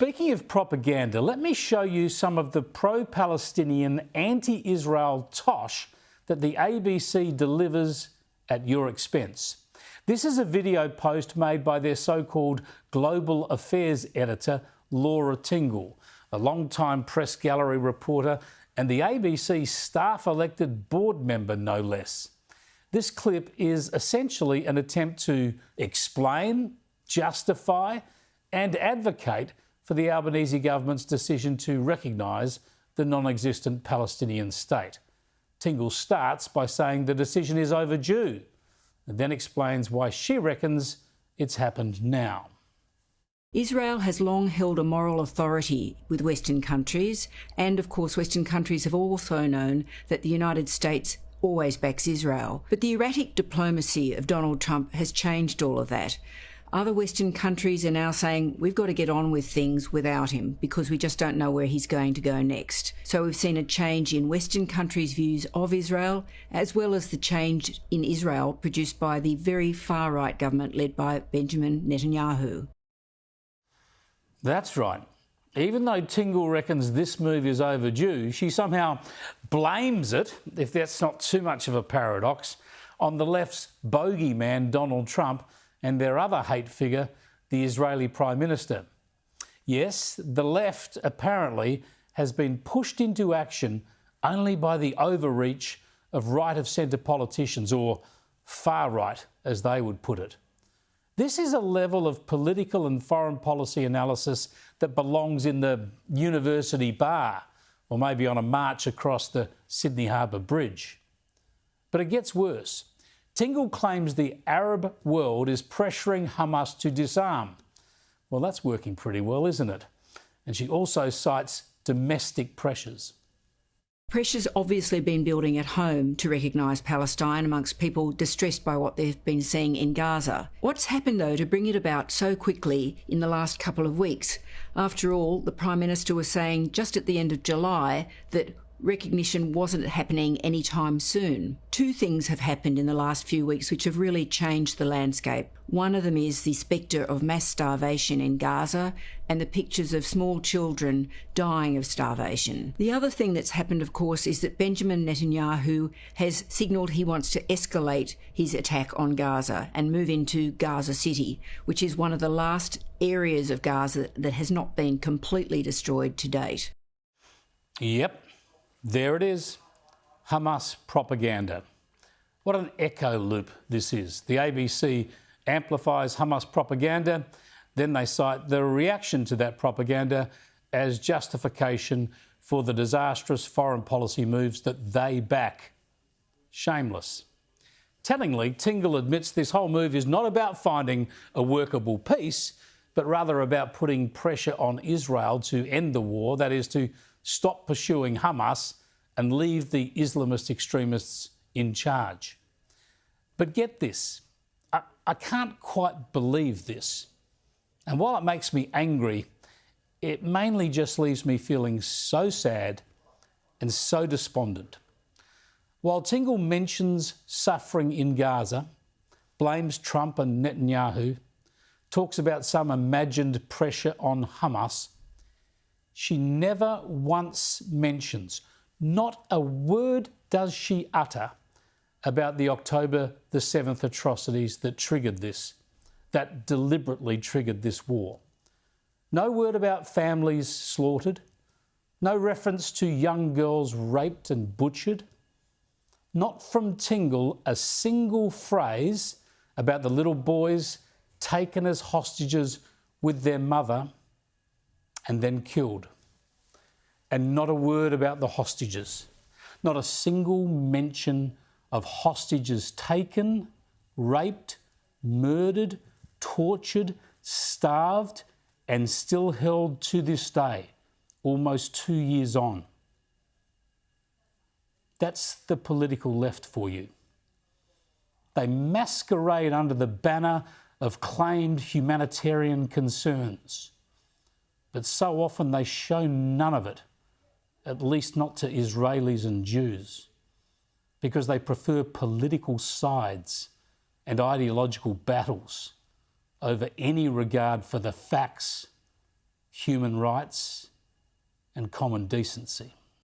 Speaking of propaganda, let me show you some of the pro-Palestinian, anti-Israel tosh that the ABC delivers at your expense. This is a video post made by their so-called global affairs editor, Tingle, a long-time press gallery reporter and the ABC staff-elected board member, no less. This clip is essentially an attempt to explain, justify and advocate for the Albanese government's decision to recognise the non-existent Palestinian state. Tingle starts by saying the decision is overdue and then explains why she reckons it's happened now. Israel has long held a moral authority with Western countries, and of course Western countries have also known that the United States always backs Israel. But the erratic diplomacy of Donald Trump has changed all of that. Other Western countries are now saying we've got to get on with things without him because we just don't know where he's going to go next. So we've seen a change in Western countries' views of Israel, as well as the change in Israel produced by the very far-right government led by Benjamin Netanyahu. That's right. Even though Tingle reckons this move is overdue, she somehow blames it, if that's not too much of a paradox, on the left's bogeyman Donald Trump and their other hate figure, the Israeli Prime Minister. Yes, the left apparently has been pushed into action only by the overreach of right-of-centre politicians, or far-right, as they would put it. This is a level of political and foreign policy analysis that belongs in the university bar, or maybe on a march across the Sydney Harbour Bridge. But it gets worse. Tingle claims the Arab world is pressuring Hamas to disarm. Well, that's working pretty well, isn't it? And she also cites domestic pressures. Pressure's obviously been building at home to recognise Palestine amongst people distressed by what they've been seeing in Gaza. What's happened, though, to bring it about so quickly in the last couple of weeks? After all, the Prime Minister was saying just at the end of July that recognition wasn't happening anytime soon. Two things have happened in the last few weeks which have really changed the landscape. One of them is the spectre of mass starvation in Gaza and the pictures of small children dying of starvation. The other thing that's happened, of course, is that Benjamin Netanyahu has signalled he wants to escalate his attack on Gaza and move into Gaza City, which is one of the last areas of Gaza that has not been completely destroyed to date. Yep. There it is, Hamas propaganda. What an echo loop this is. The ABC amplifies Hamas propaganda, then they cite the reaction to that propaganda as justification for the disastrous foreign policy moves that they back. Shameless. Tellingly, Tingle admits this whole move is not about finding a workable peace, but rather about putting pressure on Israel to end the war, that is, to stop pursuing Hamas and leave the Islamist extremists in charge. But get this, I can't quite believe this. And while it makes me angry, it mainly just leaves me feeling so sad and so despondent. While Tingle mentions suffering in Gaza, blames Trump and Netanyahu, talks about some imagined pressure on Hamas, she never once mentions, not a word does she utter about the October the 7th atrocities that triggered this, that deliberately triggered this war. No word about families slaughtered, no reference to young girls raped and butchered, not from Tingle a single phrase about the little boys taken as hostages with their mother and then killed. And not a word about the hostages. Not a single mention of hostages taken, raped, murdered, tortured, starved, and still held to this day, almost 2 years on. That's the political left for you. They masquerade under the banner of claimed humanitarian concerns, but so often they show none of it, at least not to Israelis and Jews, because they prefer political sides and ideological battles over any regard for the facts, human rights and common decency.